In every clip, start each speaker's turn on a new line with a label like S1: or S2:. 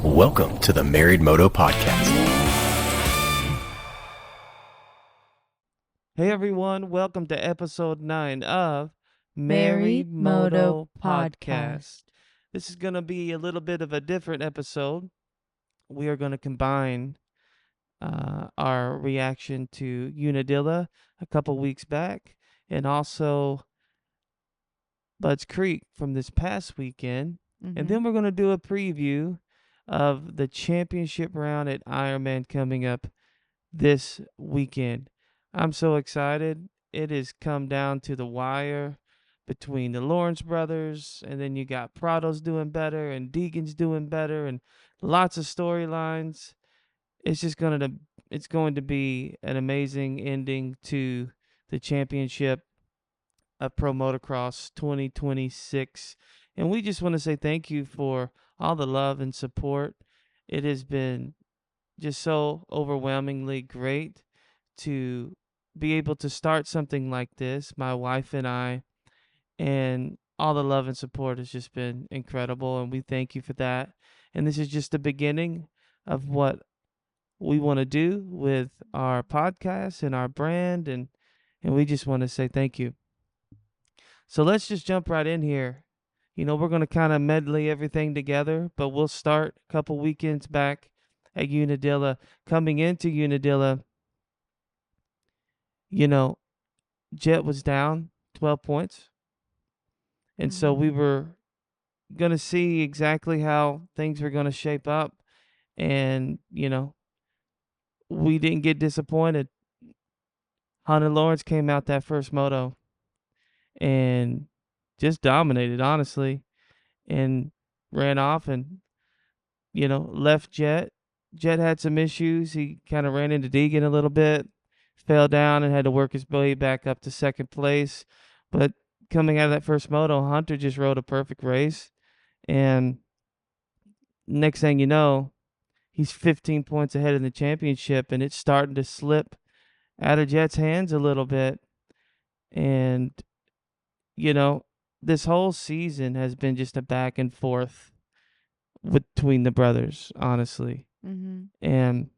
S1: Welcome to the Married Moto Podcast.
S2: Hey everyone, welcome to episode 9 of
S3: Married Moto Podcast.
S2: This is going to be a little bit of a different episode. We are going to combine our reaction to Unadilla a couple weeks back and also Bud's Creek from this past weekend. And then we're going to do a preview of the championship round at Ironman coming up this weekend. I'm so excited. It has come down to the wire between the Lawrence brothers, and then you got Prado's doing better, and Deegan's doing better, and lots of storylines. It's going to be an amazing ending to the championship of Pro Motocross 2026. And we just want to say thank you for all the love and support. It has been just so overwhelmingly great to be able to start something like this, my wife and I, and all the love and support has just been incredible, and we thank you for that. And this is just the beginning of what we want to do with our podcast and our brand, and we just want to say thank you. So let's just jump right in here. You know, we're going to kind of medley everything together, but we'll start a couple weekends back at Unadilla. Coming into Unadilla, you know, Jett was down 12 points. And so we were going to see exactly how things were going to shape up. And, you know, we didn't get disappointed. Hunter Lawrence came out that first moto and just dominated, honestly, and ran off and, you know, left Jett. Jett had some issues. He kind of ran into Deegan a little bit, fell down and had to work his way back up to second place. But coming out of that first moto, Hunter just rode a perfect race. And next thing you know, he's 15 points ahead in the championship, and it's starting to slip out of Jett's hands a little bit. And, you know, this whole season has been just a back and forth between the brothers, honestly. And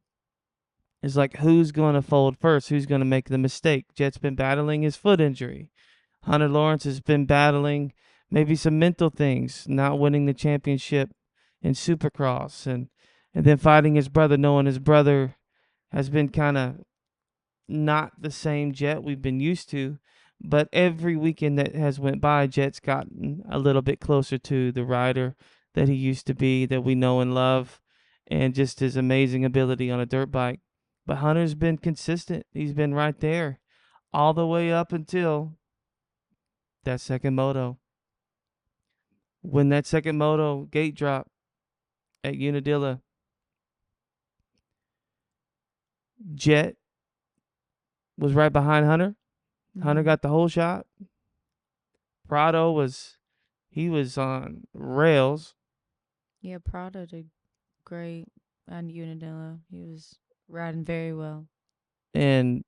S2: it's like, who's going to fold first? Who's going to make the mistake? Jett's been battling his foot injury. Hunter Lawrence has been battling maybe some mental things, not winning the championship in Supercross, and then fighting his brother, knowing his brother has been kind of not the same Jett we've been used to. But every weekend that has went by, Jett's gotten a little bit closer to the rider that he used to be, that we know and love, and just his amazing ability on a dirt bike. But Hunter's been consistent. He's been right there all the way up until that second moto. When that second moto gate drop at Unadilla, Jett was right behind Hunter. Hunter got the whole shot. Prado was on rails.
S3: Yeah, Prado did great on Unadilla. He was riding very well.
S2: And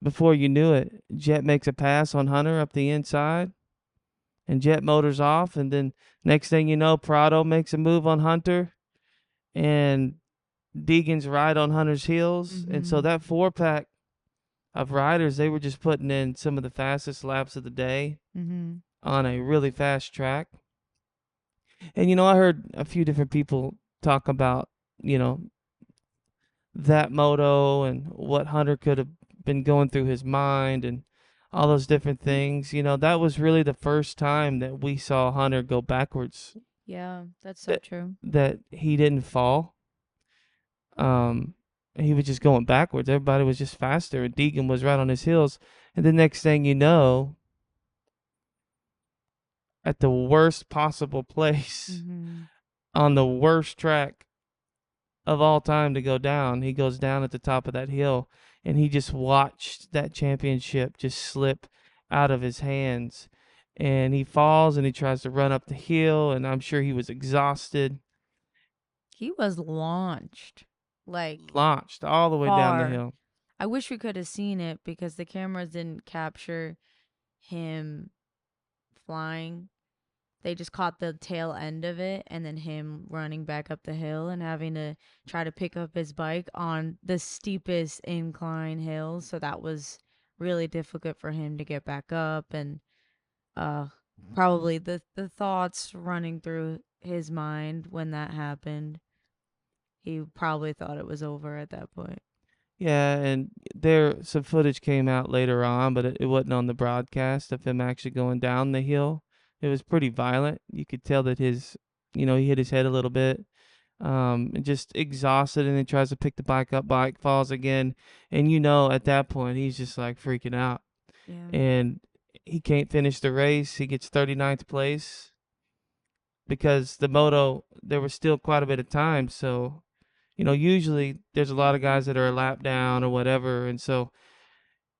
S2: before you knew it, Jett makes a pass on Hunter up the inside. And Jett motors off. And then next thing you know, Prado makes a move on Hunter. And Deegan's right on Hunter's heels. And so that 4-pack of riders, they were just putting in some of the fastest laps of the day on a really fast track. And, you know, I heard a few different people talk about, you know, that moto and what Hunter could have been going through his mind and all those different things. You know, that was really the first time that we saw Hunter go backwards.
S3: Yeah, that's so true.
S2: That he didn't fall. He was just going backwards. Everybody was just faster, and Deegan was right on his heels. And the next thing you know, at the worst possible place on the worst track of all time to go down, he goes down at the top of that hill, and he just watched that championship just slip out of his hands. And he falls, and he tries to run up the hill, and I'm sure he was exhausted.
S3: He was launched
S2: all the way down the
S3: far.
S2: hill.
S3: I wish we could have seen it because the cameras didn't capture him flying. they just caught the tail end of it, and then him running back up the hill and having to try to pick up his bike on the steepest incline hill. So that was really difficult for him to get back up, and uh probably the thoughts running through his mind when that happened. He probably thought it was over at that point.
S2: Yeah, and some footage came out later on, but it wasn't on the broadcast of him actually going down the hill. It was pretty violent. You could tell that he hit his head a little bit, and just exhausted, and then tries to pick the bike up, bike falls again, and at that point he's just like freaking out,
S3: Yeah.
S2: and he can't finish the race. He gets 39th place because the moto there was still quite a bit of time, so usually there's a lot of guys that are a lap down or whatever. And so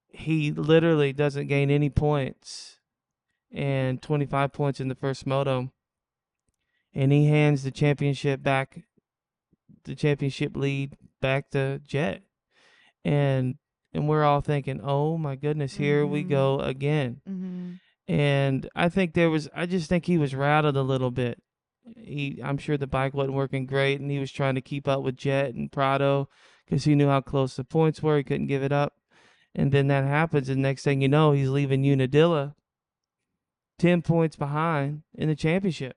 S2: he literally doesn't gain any points and 25 points in the first moto. And he hands the championship lead back to Jett. And we're all thinking, oh my goodness, here we go again. And I just think he was rattled a little bit. I'm sure the bike wasn't working great, and he was trying to keep up with Jett and Prado because he knew how close the points were. He couldn't give it up. And then that happens, and next thing you know, he's leaving Unadilla 10 points behind in the championship.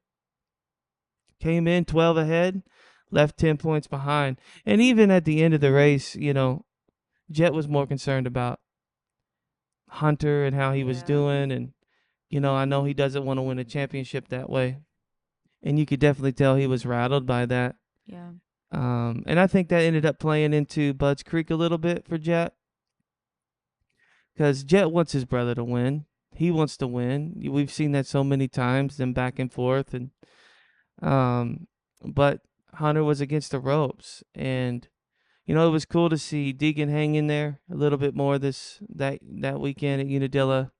S2: Came in 12 ahead, left 10 points behind. And even at the end of the race, Jett was more concerned about Hunter and how he was doing. And, I know he doesn't want to win a championship that way. And you could definitely tell he was rattled by that.
S3: Yeah.
S2: And I think that ended up playing into Bud's Creek a little bit for Jett. Because Jett wants his brother to win. He wants to win. We've seen that so many times, them back and forth. But Hunter was against the ropes. And, it was cool to see Deegan hang in there a little bit more that weekend at Unadilla.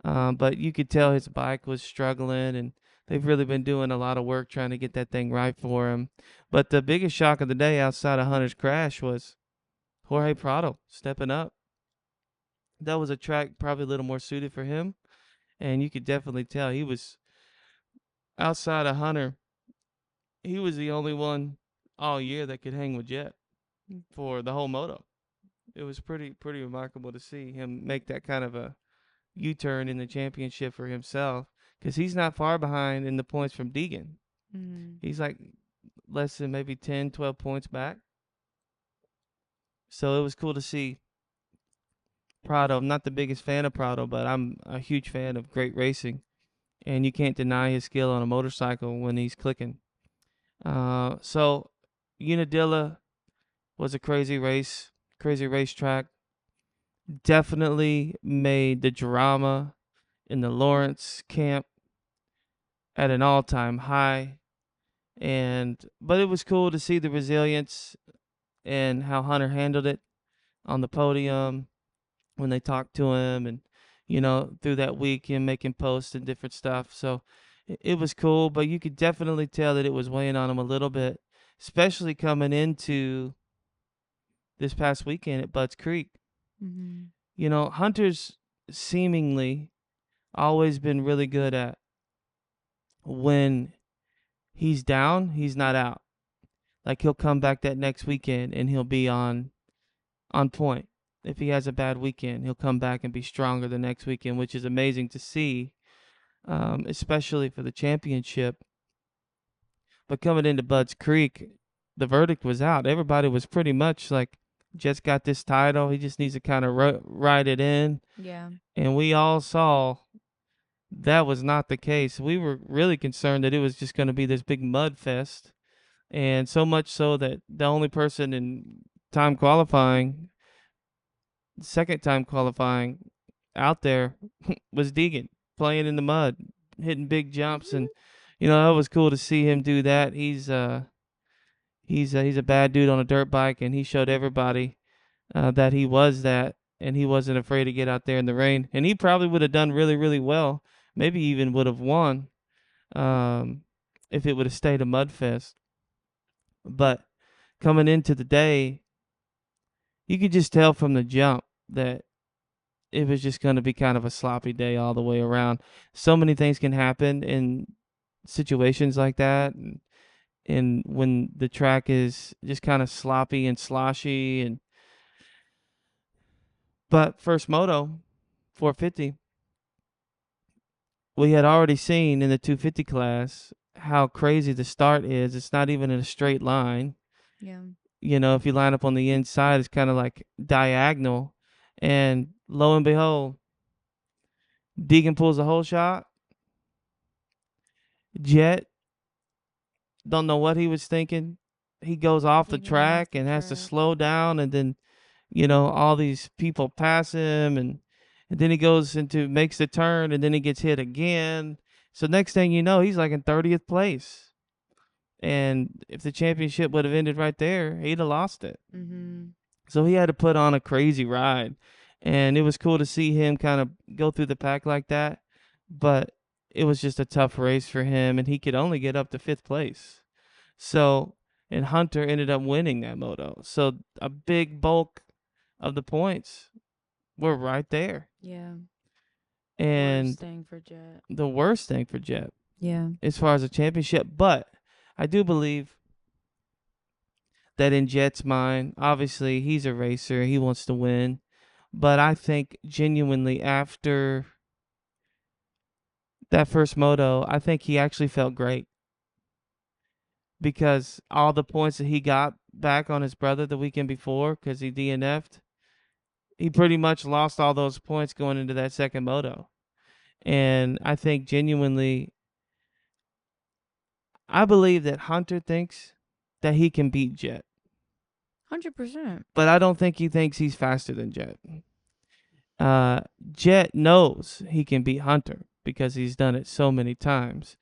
S2: But you could tell his bike was struggling, and they've really been doing a lot of work trying to get that thing right for him. But the biggest shock of the day outside of Hunter's crash was Jorge Prado stepping up. That was a track probably a little more suited for him, and you could definitely tell he was outside of Hunter. He was the only one all year that could hang with Jett for the whole moto. It was pretty remarkable to see him make that kind of a U-turn in the championship for himself, because he's not far behind in the points from Deegan. He's like less than maybe 10, 12 points back. So it was cool to see Prado. I'm not the biggest fan of Prado, but I'm a huge fan of great racing. And you can't deny his skill on a motorcycle when he's clicking. So Unadilla was a crazy racetrack. Definitely made the drama in the Lawrence camp at an all-time high. But it was cool to see the resilience and how Hunter handled it on the podium when they talked to him, and through that week him making posts and different stuff. So it was cool, but you could definitely tell that it was weighing on him a little bit, especially coming into this past weekend at Bud's Creek. Hunter's seemingly always been really good at when he's down, he's not out. Like, he'll come back that next weekend and he'll be on point. If he has a bad weekend, he'll come back and be stronger the next weekend, which is amazing to see, especially for the championship. But coming into Bud's Creek, the verdict was out. Everybody was pretty much like, Jett's got this title. He just needs to kind of ride it in.
S3: Yeah.
S2: And we all saw that was not the case. We were really concerned that it was just going to be this big mud fest. And so much so that the only person in time qualifying, second time qualifying out there was Deegan, playing in the mud, hitting big jumps. And, that was cool to see him do that. He's a bad dude on a dirt bike, and he showed everybody that he was that, and he wasn't afraid to get out there in the rain. And he probably would have done really, really well, maybe even would have won if it would have stayed a mud fest. But coming into the day, you could just tell from the jump that it was just going to be kind of a sloppy day all the way around. So many things can happen in situations like that, and when the track is just kind of sloppy and sloshy. And but first moto 450, we had already seen in the 250 class how crazy the start is. It's not even in a straight line.
S3: Yeah.
S2: If you line up on the inside, it's kind of like diagonal. And lo and behold, Deegan pulls a whole shot. Jett, don't know what he was thinking. He goes off the
S3: Taking it off
S2: track
S3: the
S2: and has to
S3: track.
S2: slow down, and then, all these people pass him, and then he goes makes the turn, and then he gets hit again. So next thing you know, he's like in 30th place. And if the championship would have ended right there, he'd have lost it.
S3: Mm-hmm.
S2: So he had to put on a crazy ride. And it was cool to see him kind of go through the pack like that. But it was just a tough race for him, and he could only get up to 5th place. So, and Hunter ended up winning that moto. So a big bulk of the points were right there.
S3: Yeah.
S2: And
S3: Worst thing for Jett.
S2: the worst thing for Jett
S3: Yeah.
S2: as far as a championship. But I do believe that in Jett's mind, obviously he's a racer, he wants to win. But I think genuinely after that first moto, I think he actually felt great because all the points that he got back on his brother the weekend before because he DNF'd, he pretty much lost all those points going into that second moto. And I think genuinely, I believe that Hunter thinks that he can beat Jett.
S3: 100%.
S2: But I don't think he thinks he's faster than Jett. Jett knows he can beat Hunter because he's done it so many times.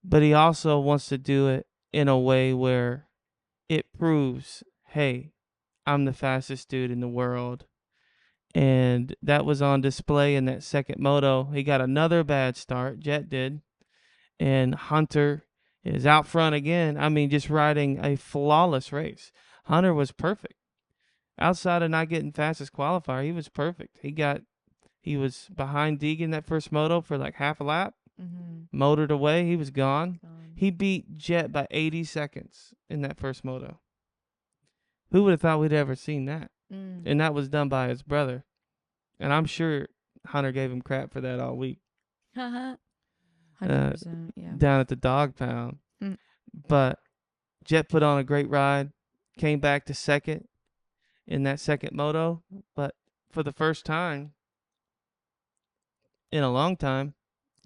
S2: But he also wants to do it in a way where it proves, hey, I'm the fastest dude in the world. And that was on display in that second moto. He got another bad start, Jett did. And Hunter is out front again. I mean, just riding a flawless race. Hunter was perfect. Outside of not getting fastest qualifier, he was perfect. He was behind Deegan that first moto for like half a lap.
S3: Mm-hmm.
S2: Motored away, he was gone. He beat Jett by 80 seconds in that first moto. Who would have thought we'd ever seen that? And that was done by his brother. And I'm sure Hunter gave him crap for that all week.
S3: 100%. Yeah.
S2: Down at the dog pound.
S3: Mm.
S2: But Jett put on a great ride, came back to second in that second moto. But for the first time in a long time,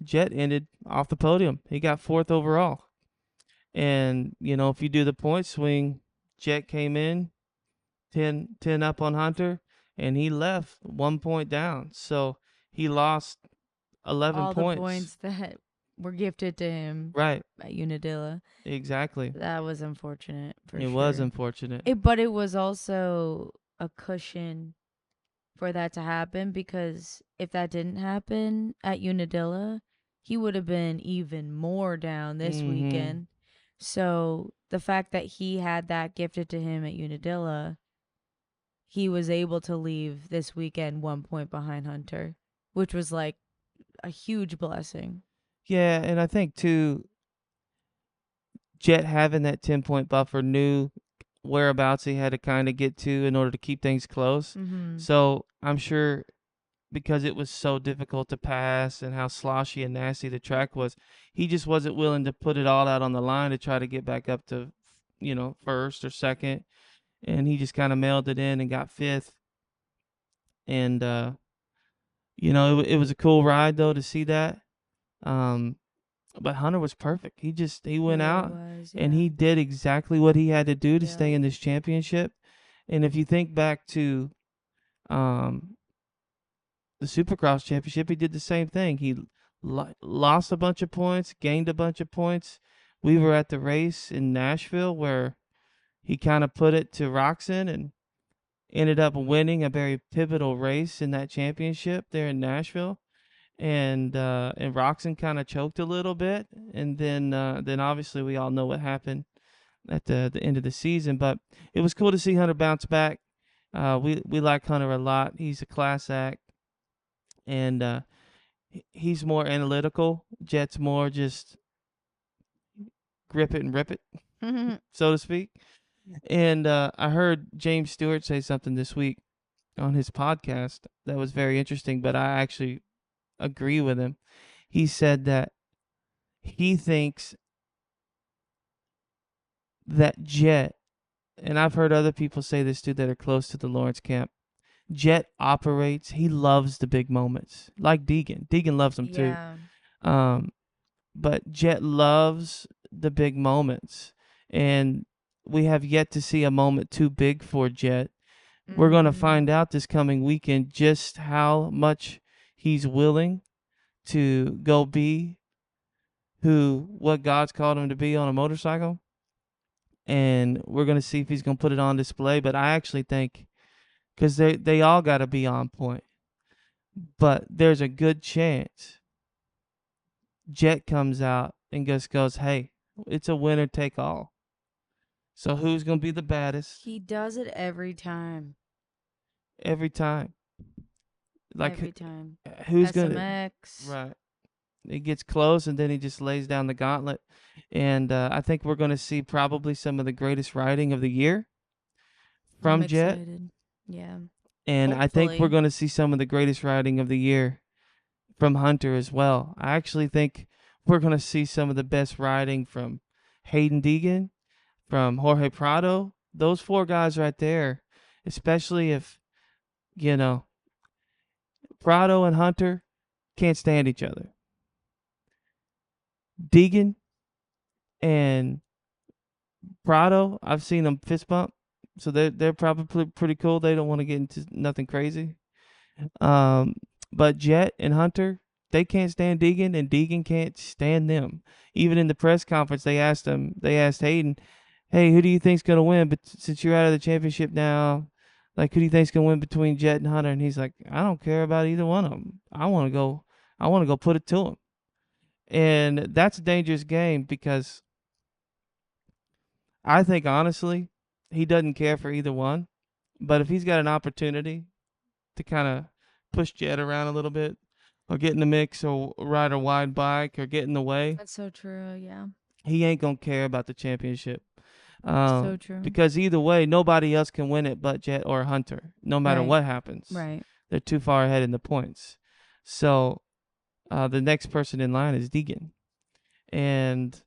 S2: Jett ended off the podium. He got 4th overall. And, if you do the point swing, Jett came in 10 up on Hunter, and he left 1 point down. So he lost 11
S3: All
S2: points.
S3: the points that were gifted to him
S2: Right.
S3: at Unadilla.
S2: Exactly.
S3: That was unfortunate for
S2: It
S3: sure.
S2: was unfortunate.
S3: But it was also a cushion for that to happen, because if that didn't happen at Unadilla, he would have been even more down this weekend. So the fact that he had that gifted to him at Unadilla, he was able to leave this weekend 1 point behind Hunter, which was like a huge blessing.
S2: Yeah, and I think too, Jett having that 10-point buffer knew whereabouts he had to kind of get to in order to keep things close.
S3: Mm-hmm.
S2: So I'm sure because it was so difficult to pass and how sloshy and nasty the track was, he just wasn't willing to put it all out on the line to try to get back up to, first or second. And he just kind of mailed it in and got 5th. And, it was a cool ride, though, to see that. But Hunter was perfect. He went out and he did exactly what he had to do to stay in this championship. And if you think back to the Supercross championship, he did the same thing. He lost a bunch of points, gained a bunch of points. We were at the race in Nashville where he kind of put it to Roxon and ended up winning a very pivotal race in that championship there in Nashville. And Roxon kind of choked a little bit, and then obviously we all know what happened at the end of the season. But it was cool to see Hunter bounce back. We like Hunter a lot. He's a class act, and he's more analytical. Jett's more just grip it and rip it, so to speak. And I heard James Stewart say something this week on his podcast that was very interesting, but I actually agree with him. He said that he thinks that Jett, and I've heard other people say this too that are close to the Lawrence camp, Jett operates, he loves the big moments, like Deegan. Deegan loves them too.
S3: Yeah.
S2: Um, but Jett loves the big moments, and we have yet to see a moment too big for Jett. We're going to find out this coming weekend just how much he's willing to go be what God's called him to be on a motorcycle. And we're going to see if he's going to put it on display. But I actually think, because they all got to be on point, but there's a good chance Jett comes out and just goes, hey, it's a winner take all. So who's going to be the baddest?
S3: He does it every time.
S2: Every time. Like,
S3: Every time.
S2: who's going to...
S3: SMX.
S2: Right. It gets close, and then he just lays down the gauntlet. And I think we're going to see probably some of the greatest riding of the year from
S3: I'm
S2: Jett.
S3: excited. Yeah.
S2: And I think we're
S3: Hopefully.
S2: going to see some of the greatest riding of the year from Hunter as well. I actually think we're going to see some of the best riding from Hayden Deegan, from Jorge Prado. Those four guys right there, especially if, Prado and Hunter can't stand each other. Deegan and Prado, I've seen them fist bump, so they're probably pretty cool. They don't want to get into nothing crazy. But Jett and Hunter, they can't stand Deegan, and Deegan can't stand them. Even in the press conference, they asked Hayden, "Hey, who do you think's gonna win? But since you're out of the championship now, like, who do you think's gonna win between Jett and Hunter?" And he's like, "I don't care about either one of them. I want to go put it to him." And that's a dangerous game because I think, honestly, he doesn't care for either one. But if he's got an opportunity to kind of push Jett around a little bit, or get in the mix, or ride a wide bike, or get in the way,
S3: That's so true. Yeah.
S2: he ain't going to care about the championship.
S3: So true.
S2: Because either way, nobody else can win it but Jett or Hunter, no matter
S3: Right.
S2: what happens.
S3: Right.
S2: They're too far ahead in the points. So the next person in line is Deegan. And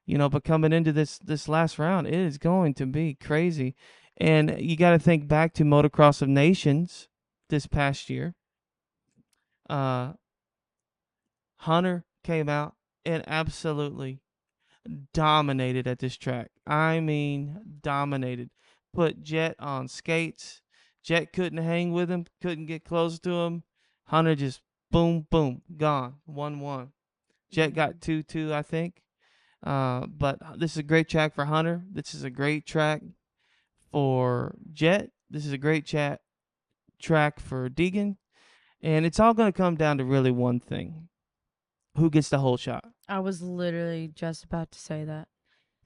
S2: but coming into this last round, it is going to be crazy. And you got to think back to Motocross of Nations this past year. Hunter came out and absolutely dominated at this track. I mean, dominated. Put Jett on skates. Jett couldn't hang with him, couldn't get close to him. Hunter just boom, boom, gone. 1-1. Jett got 2-2, I think. But this is a great track for Hunter. This is a great track for Jett. This is a great track for Deegan. And it's all going to come down to really one thing. Who gets the whole shot?
S3: I was literally just about to say that.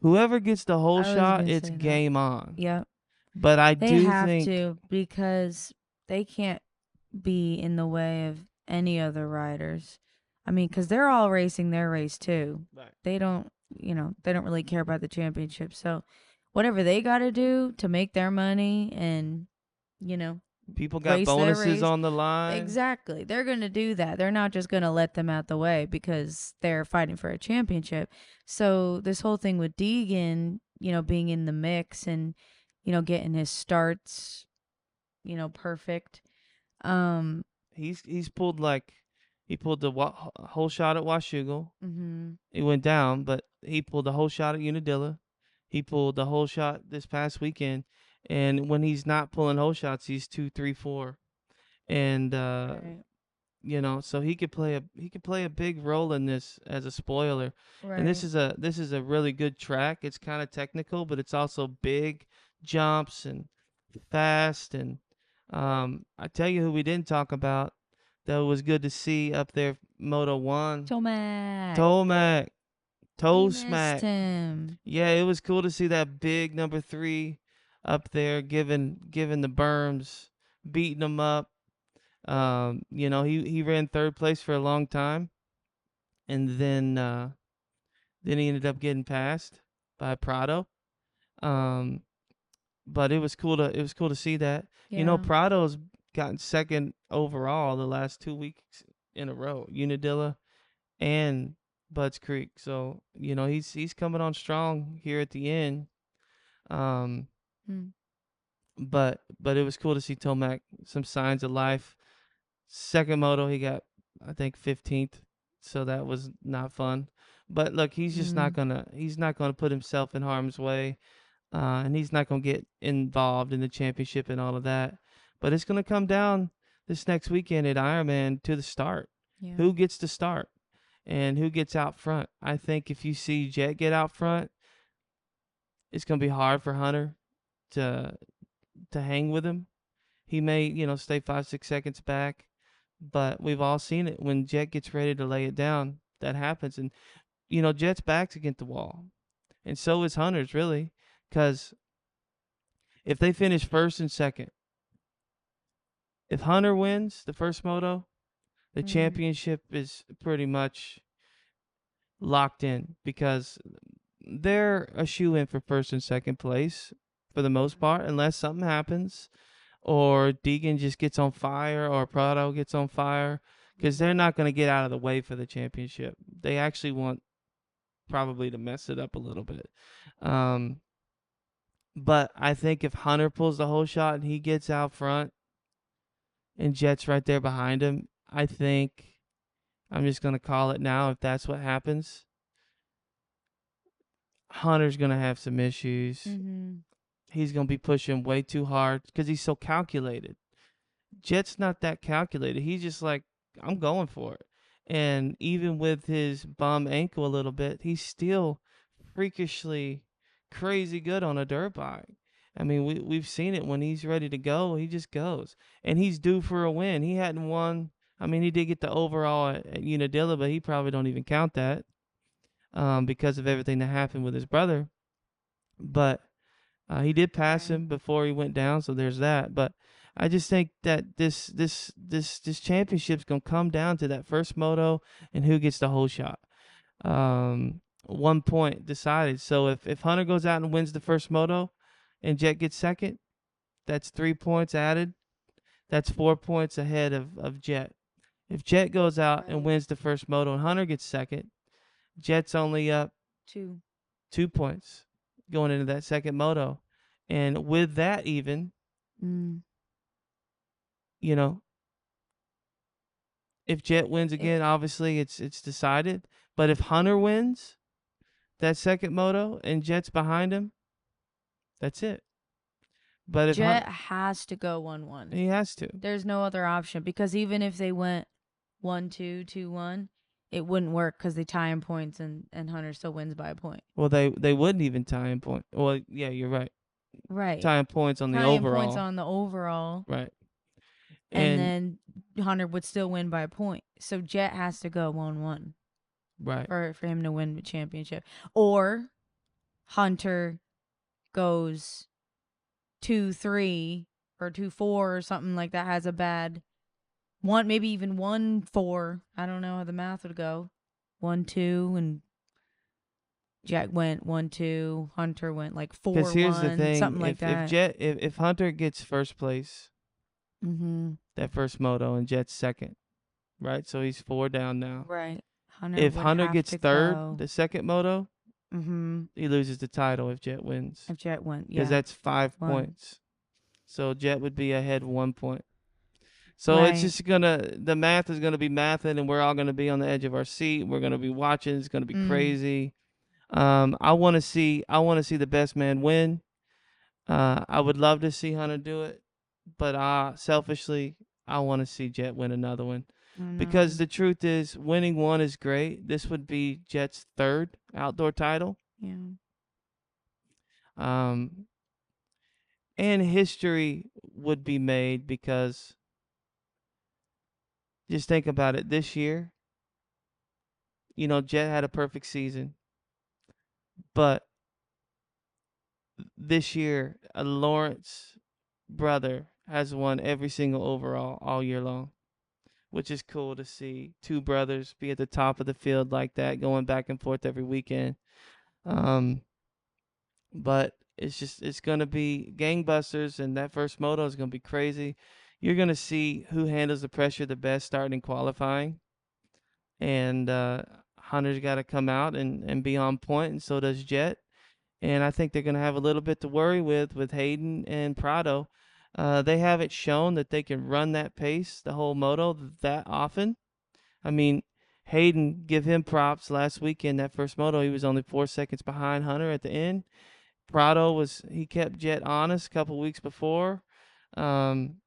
S2: Whoever gets the whole
S3: I was
S2: shot,
S3: gonna
S2: it's
S3: say that.
S2: game on.
S3: Yep.
S2: But I
S3: They
S2: do
S3: have
S2: think
S3: to, because they can't be in the way of any other riders. I mean, because they're all racing their race too.
S2: Right.
S3: They don't really care about the championship. So whatever they got to do to make their money and,
S2: people got
S3: race their
S2: bonuses
S3: race.
S2: on the line.
S3: Exactly. They're going to do that. They're not just going to let them out the way because they're fighting for a championship. So this whole thing with Deegan, being in the mix and, getting his starts, perfect.
S2: He's pulled he pulled the whole shot at Washougal.
S3: Mm-hmm.
S2: He went down, but he pulled the whole shot at Unadilla. He pulled the whole shot this past weekend. And when he's not pulling whole shots, he's 2, 3, 4. And
S3: Right.
S2: So he could play a big role in this as a spoiler.
S3: Right.
S2: And this is a really good track. It's kind of technical, but it's also big jumps and fast. And I tell you who we didn't talk about that was good to see up there, Moto 1.
S3: Tomac.
S2: Toe
S3: We
S2: smack.
S3: missed him.
S2: Yeah, it was cool to see that big number 3 up there giving the berms, beating them up. He ran third place for a long time, and then Then he ended up getting passed by Prado. Um, but it was cool to see that.
S3: Yeah.
S2: Prado's gotten second overall the last 2 weeks in a row. Unadilla and Budds Creek. So, he's coming on strong here at the end. Um,
S3: Mm.
S2: but it was cool to see Tomac, some signs of life. Second moto, he got, I think, 15th. So that was not fun. But look, he's just not gonna put himself in harm's way. And he's not going to get involved in the championship and all of that. But it's going to come down this next weekend at Ironman to the start.
S3: Yeah.
S2: Who gets to start and who gets out front? I think if you see Jett get out front, it's going to be hard for Hunter to hang with him. He may, stay 5-6 seconds back, but we've all seen it when Jett gets ready to lay it down. That happens, and Jett's back's against the wall, and so is Hunter's really, because if they finish first and second, if Hunter wins the first moto, the championship is pretty much locked in because they're a shoe-in for first and second place for the most part, unless something happens or Deegan just gets on fire or Prado gets on fire, because they're not going to get out of the way for the championship. They actually want probably to mess it up a little bit. But I think if Hunter pulls the whole shot and he gets out front and Jett's right there behind him, I think I'm just going to call it now. If that's what happens, Hunter's going to have some issues.
S3: Mm-hmm.
S2: He's going to be pushing way too hard because he's so calculated. Jett's not that calculated. He's just like, I'm going for it. And even with his bum ankle a little bit, he's still freakishly crazy good on a dirt bike. I mean, we've seen it. When he's ready to go, he just goes. And he's due for a win. He hadn't won. I mean, he did get the overall at Unadilla, but he probably don't even count that because of everything that happened with his brother. But he did pass him before he went down, so there's that. But I just think that this championship's gonna come down to that first moto and who gets the whole shot. 1 point decided. So if Hunter goes out and wins the first moto, and Jett gets second, that's 3 points added. That's 4 points ahead of Jett. If Jett goes out and wins the first moto and Hunter gets second, Jett's only up 2 points going into that second moto. And with that even, if Jett wins again, obviously it's decided. But if Hunter wins that second moto and Jett's behind him, that's it. But if
S3: Jett has to go 1-1.
S2: He has to.
S3: There's no other option, because even if they went 1-2, 2-1, it wouldn't work because they tie in points and Hunter still wins by a point.
S2: Well, they wouldn't even tie in points. Well, yeah, you're right.
S3: Right.
S2: Tying points on the
S3: Tying
S2: overall.
S3: points on the overall.
S2: Right.
S3: And then Hunter would still win by a point. So Jett has to go 1-1.
S2: Right.
S3: For him to win the championship. Or Hunter goes 2-3 or 2-4 or something like that, has a bad one, maybe even 1-4. I don't know how the math would go. 1-2, and Jett went 1-2. Hunter went like 4-1.
S2: Because here's the thing:
S3: something like that.
S2: If Hunter gets first place, that first moto, and Jett's second, right? So he's 4 down now.
S3: Right.
S2: If Hunter gets third, the second moto, he loses the title if Jett wins.
S3: If Jett wins, yeah.
S2: Because that's 5 points. So Jett would be ahead 1 point. So it's just the math is gonna be mathing, and we're all gonna be on the edge of our seat. We're gonna be watching. It's gonna be crazy. I want to see the best man win. I would love to see Hunter do it, but selfishly, I want to see Jett win another one. Because the truth is, winning one is great. This would be Jett's third outdoor title.
S3: Yeah.
S2: And history would be made because just think about it. This year, Jett had a perfect season. But this year, a Lawrence brother has won every single overall all year long. which is cool to see two brothers be at the top of the field like that, going back and forth every weekend. Um, but it's gonna be gangbusters, and that first moto is gonna be crazy. You're gonna see who handles the pressure the best starting in qualifying, and Hunter's got to come out and be on point, and so does Jett. And I think they're gonna have a little bit to worry with Hayden and Prado. They haven't shown that they can run that pace the whole moto that often. I mean, Hayden, give him props. Last weekend, that first moto, he was only 4 seconds behind Hunter at the end. Prado he kept Jett honest a couple weeks before, um,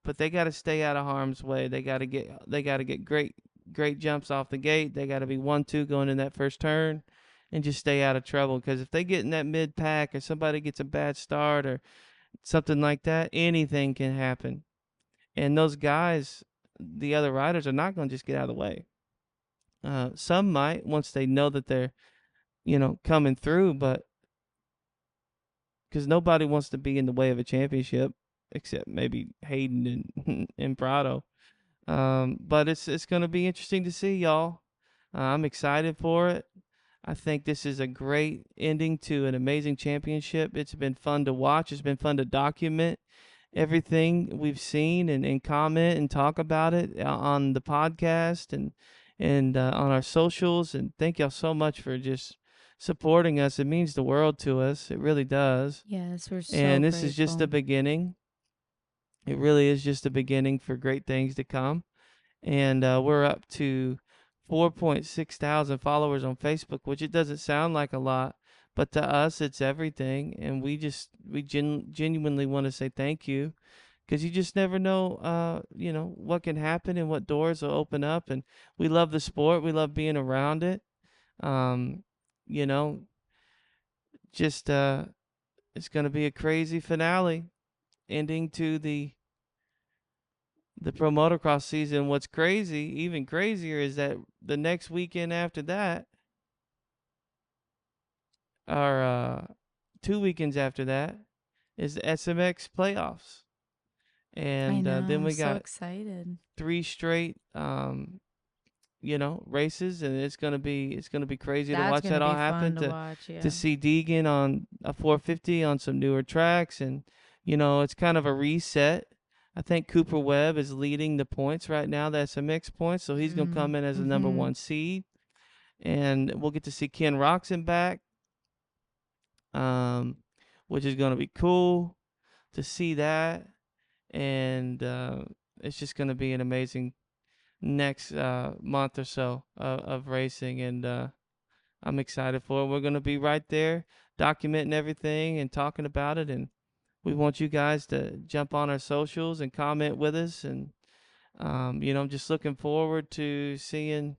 S2: but they got to stay out of harm's way. They got to get great jumps off the gate. They got to be 1-2 going in that first turn, and just stay out of trouble. Because if they get in that mid pack, or somebody gets a bad start or something like that, anything can happen. And those guys, the other riders, are not going to just get out of the way. Some might once they know that they're coming through, but because nobody wants to be in the way of a championship except maybe Hayden and Prado. But it's going to be interesting to see, y'all. I'm excited for it. I think this is a great ending to an amazing championship. It's been fun to watch. It's been fun to document everything we've seen and comment and talk about it on the podcast and on our socials. And thank y'all so much for just supporting us. It means the world to us. It really does.
S3: Yes, we're so
S2: And this
S3: grateful.
S2: is just the beginning. It really is just the beginning for great things to come. And we're up to 4.6 thousand followers on Facebook, which it doesn't sound like a lot, but to us it's everything. And we genuinely want to say thank you, because you just never know what can happen and what doors will open up. And we love the sport. We love being around it. um you know just it's going to be a crazy finale ending to the pro motocross season. What's crazy, even crazier, is that the next weekend after that, or 2 weekends after that, is the SMX playoffs. And
S3: I know,
S2: then
S3: I'm
S2: we
S3: so
S2: got
S3: excited.
S2: 3 straight races, and it's gonna be crazy to
S3: That's
S2: watch
S3: gonna
S2: that all
S3: be fun
S2: happen,
S3: to watch. Yeah.
S2: to see Deegan on a 450 on some newer tracks. And it's kind of a reset. I think Cooper Webb is leading the points right now, the SMX points, so he's gonna come in as the number 1 seed. And we'll get to see Ken Roxon back, which is gonna be cool to see that. And it's just gonna be an amazing next month or so of racing. And I'm excited for it. We're going to be right there documenting everything and talking about it. And we want you guys to jump on our socials and comment with us. And, I'm just looking forward to seeing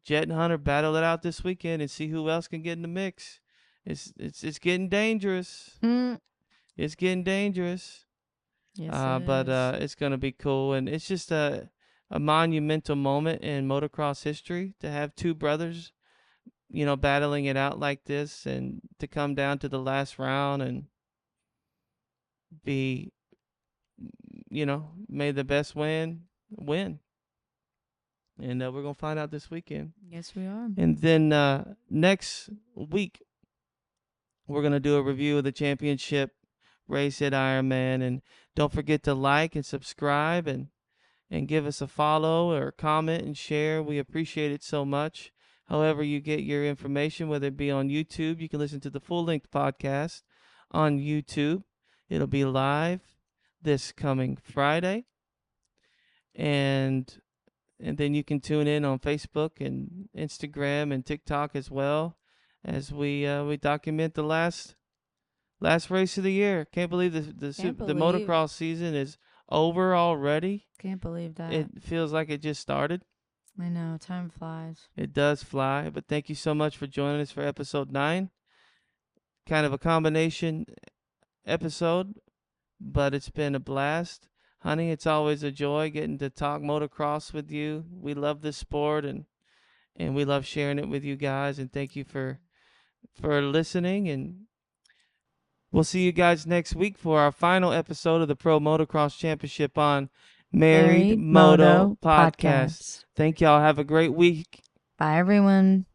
S2: Jett and Hunter battle it out this weekend and see who else can get in the mix. It's getting dangerous. It's getting dangerous.
S3: Yes,
S2: But it's going to be cool. And it's just a monumental moment in motocross history to have two brothers, battling it out like this, and to come down to the last round and be, may the best win. And we're going to find out this weekend.
S3: Yes, we are.
S2: And then next week, we're going to do a review of the championship race at Ironman. And don't forget to like and subscribe and give us a follow or comment and share. We appreciate it so much. However you get your information, whether it be on YouTube, you can listen to the full-length podcast on YouTube. It'll be live this coming Friday. And then you can tune in on Facebook and Instagram and TikTok as well, as we document the last race of the year. Can't believe the motocross season is over already.
S3: Can't believe that.
S2: It feels like it just started.
S3: I know, time flies.
S2: It does fly. But thank you so much for joining us for episode 9. Kind of a combination episode, but it's been a blast. Honey, it's always a joy getting to talk motocross with you. We love this sport, and we love sharing it with you guys. And thank you for listening. And we'll see you guys next week for our final episode of the Pro Motocross Championship on Married Moto Podcast. Thank y'all. Have a great week.
S3: Bye, everyone.